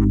Ka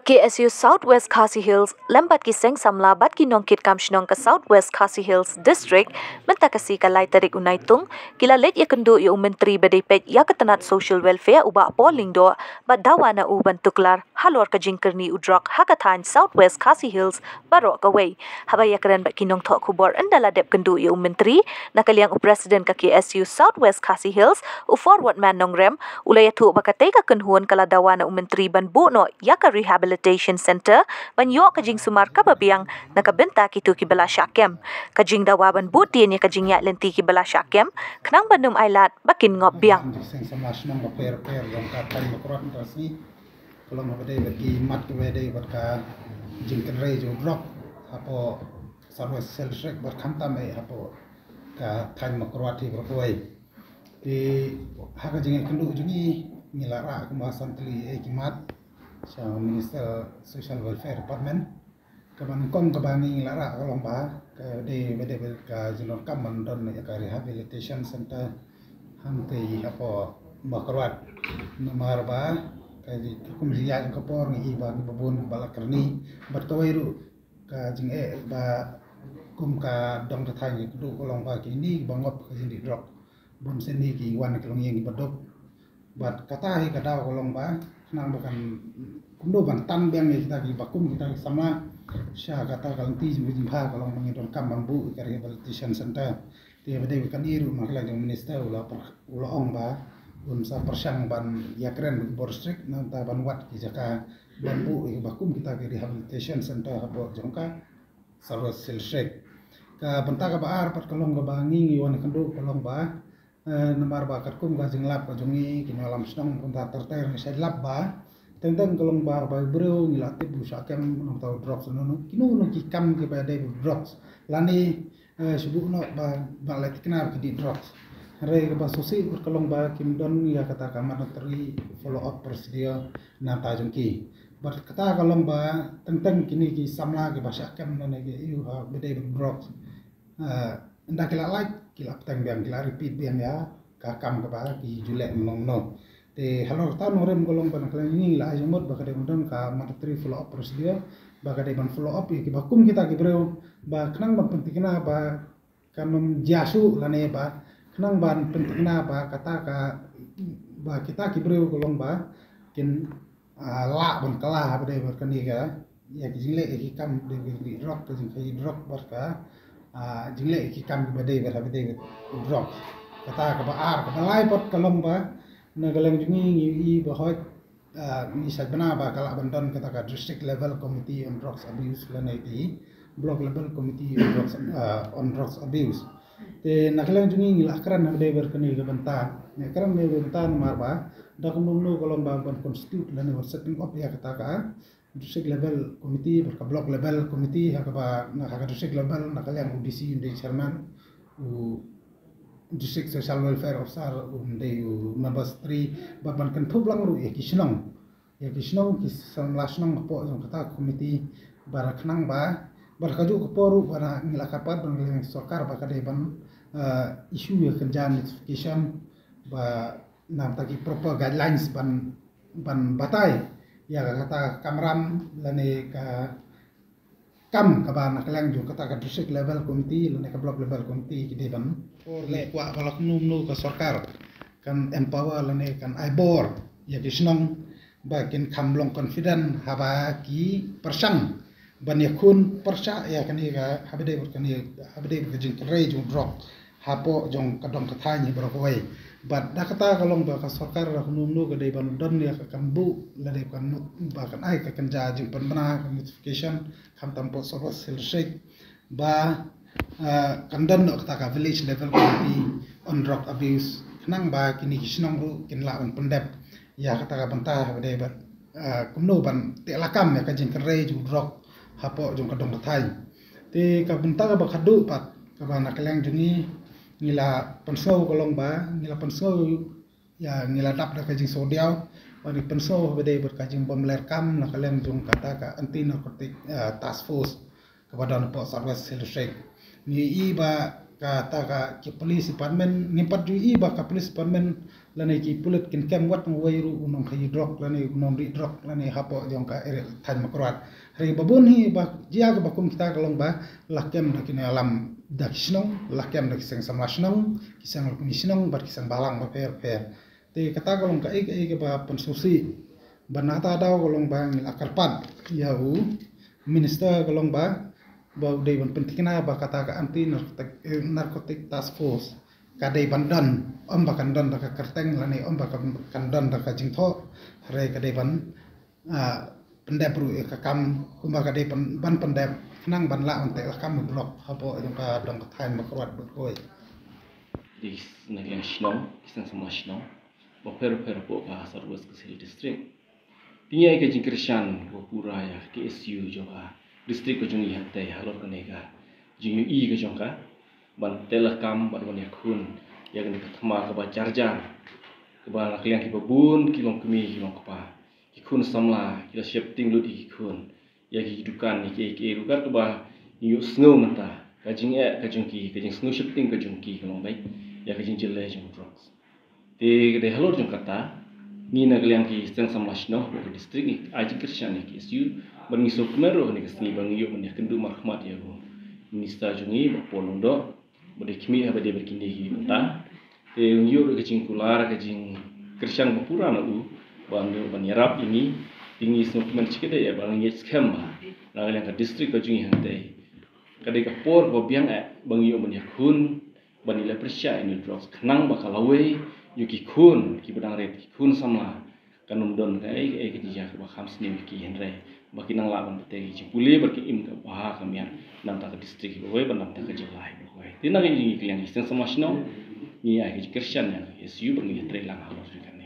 KSU Southwest Khasi Hills lambat ki seng samla bat ki nongkit kam shinong ka Southwest Khasi Hills District menta kasi ka lai tarik unai tung kila let ya kendo ya menteri badai pet ya ketenat social welfare uba polling do bat dawana u bantuklar halor ka jingkerni udrok hakathan Southwest Khasi Hills barok away haba ya keren bat ki nong thok kubor andala dep kendo ya menteri nakaliang u president ka KSU Southwest Khasi Hills u forward man nongrem ulaya thu bakatay ka kenhuan kala dawana u menteri ban bu no ya ka Rehabilitation Center banyo kajing sumar kababiang nakabenta kitu ki bala syakem kajing dawaban butin ya kajing ya lenti ki bala syakem kenang bandum ailat bakin ngop biang sing samas nang per yang ka tan makron tasni kalau mau bagi mat ke bade ka jing kenre jo drop apo sarwa sel shrek bar khamta me apo ka tan makron ti berkoi di haka jing kendu jungi ngilara kemasan teli kimat sa Minister Social Welfare Department kaman kong kabangi lara kalong ba ka de bede ka jinor kaman don ka Rehabilitation Center hamte apo makarwat nomor ba ka di kum jiya ka por ngi ba babun balakarni bertawairu ka jing ba kum ka dong thai du kalong ba kini bangop ka jindi drop bun seni ki wan kalong yang badok bat kata hi kadaw kalong ba nang bukan kundo bantan biang kita di bakum kita sama sya kata kalanti jimha kalau mengidon kam bambu ke Rehabilitation Center dia bade kan iru makla jong minister ula ong ba unsa persang ban ya keren borstrik nang ta ban wat ki jaka bambu ke bakum kita ke Rehabilitation Center habo jongka sarwas silshek ka benta ka baar pat kalong ga bangi wan kendo kalong ba nomor ba katkum ga jinglap ka jongi kinalam snong punta terter sai lap ba tentang kalong ba ba bro ngilate bu sakem nang tau drops no kinu no ki kam ke ba de drops lani subu no ba let kena ke di drops re ba sosi kalong ba kim don ya kata kamar teri follow up prosedur na ta jongki bar kata kalong ba tentang kini ki samla ke ba sakem no ne you have de drops ndak kila like kila petang biang kila repeat biang ya kakam ke ba ki julek menong te halor ta norem golong ban kala ini la ajumot ba kade mudon ka materi follow up prosedur ba kade ban follow up ki bakum kita ki bro ba kenang ban pentingna ba kanum jasu lane ba kenang ban pentingna ba kata ka ba kita ki bro golong ba kin la ban kala ba de kani ka ya ki jile ki kam de rock ki drop bar ka jile ki kam ba de drop kata ka ba ar ka lai pot kalong ba na galang jungi i bahot ni sabna ba kala bandon kata ka district level committee on drugs abuse lanai block level committee on drugs abuse te na galang jungi ngila kran na de ber kani ga banta ne kran ne banta mar ba da kum no kolom ba ban constitute lanai setting up ya kata ka district level committee ber ka block level committee ha ka ba na ka district level na galang UDC inde chairman District Social Welfare Officer de members 3 baban kan thublang ru ekisnong ki samlasnong po jong kata komiti baraknang ba barkaju ko poru bara ngilakapat bang sarkar ba kade ban issue ya kerjaan notification ba nam taki proper guidelines ban batai ya kata kamram lane ka kam kaban naklang jo kata ka district level committee lane ka block level committee ki deban le kwa balak num ka sarkar kan empower lane kan ibor ya kisnong bakin kamlong confident haba ki persang ban yakun persa ya kan ka habde ka jing rei jo drop hapo jong kadong kathani brokoi bat da kata kalong ba ka sarkar num ka deban don ya ka kambu lane kan ba kan ai ka kan ja jing penbana notification kam tampo soros silshek ba kandan no kata ka village level committee on drug abuse nang ba kini kisnong ru kin la on pendep ya kata ka banta de ba kumno ban te lakam ya ka jing kre ju drug hapo jong kadong thai te ka banta ka ba khadu pat ka ba naklang jungi ngila pensau kolong ba ngila pensau ya ngila dap da ka jing sodiaw bani pensau bede ber ka jing bomler kam naklang jong kata ka anti narcotic task force kepada po sarwas silshek ni i ba kata ka ki police department nimpat ju I ba ka police department lani ki pulit kin kem wat wairu unong khayi drop lani non ri drop lani hapo jong ka tan makrat hari babun hi ba jia ka bakum kita kalong ba lakem da kin alam da kisnong lakem da kisang samasnong kisang komisnong bar kisang balang ba per te kata kalong ka ke ba pensusi banata daw kalong ba ngil akarpan yau minister kalong ba dei ban pentingna ba kata ka anti narcotic task force kadai bandan om ba kandan da ka kerteng lani om ba kandan da ka jingtho re kadai ban pendep ru ka kam kumba kadai ban pendep nang ban la onte la kam blok hapo yang ka dong ka thain makrwat koi di negara Shnong, kisah sama Shnong, baper po ka Southwest Kasihil District. Tinggal ke jingkirsan pura ya KSU juga distrik ko jungi hante halor kanega jungi I ke jongka ban telakam ban ban yakun ya kan ketama ke ba jarjar ke ba kliang ki babun kilong kemi kilong kapa ikun samla kila shifting lu di ikun ya ki dukan ni ke lugar ke ba yu snow menta ka jing ka jungki ka jing snow shifting ka jungki kilong bai ya ka jing jelle jung drugs te de halor jong kata ni na kliang ki steng samlash no ko distrik ni aji kirsan ni KSU bangi so kemero ni kesni bangi yo men kendu marhmat ya go minister jungi bapolondo bode kimi ha bade berkinde hi menta te yo ke jing kular ke jing kirsan bapura na u ban yarap ini tingi so kemen chikede ya bangi scam ba na kliang ka distrik ka jungi hante kadai ka por ko biang bangi yo men yakun banila persya ini drugs kenang bakalawe yuki kun ki bedang red ki kun sama kanum don kai ke dia ke bakam sini ki henre baki nang laban betegi cipuli berki im ke bah kamian nam ta ke distrik ko we banam ta ke jelai ko we tina ke jingi kliang isten sama sino ni ai ke kersian ya SU bengi tre lang halor kan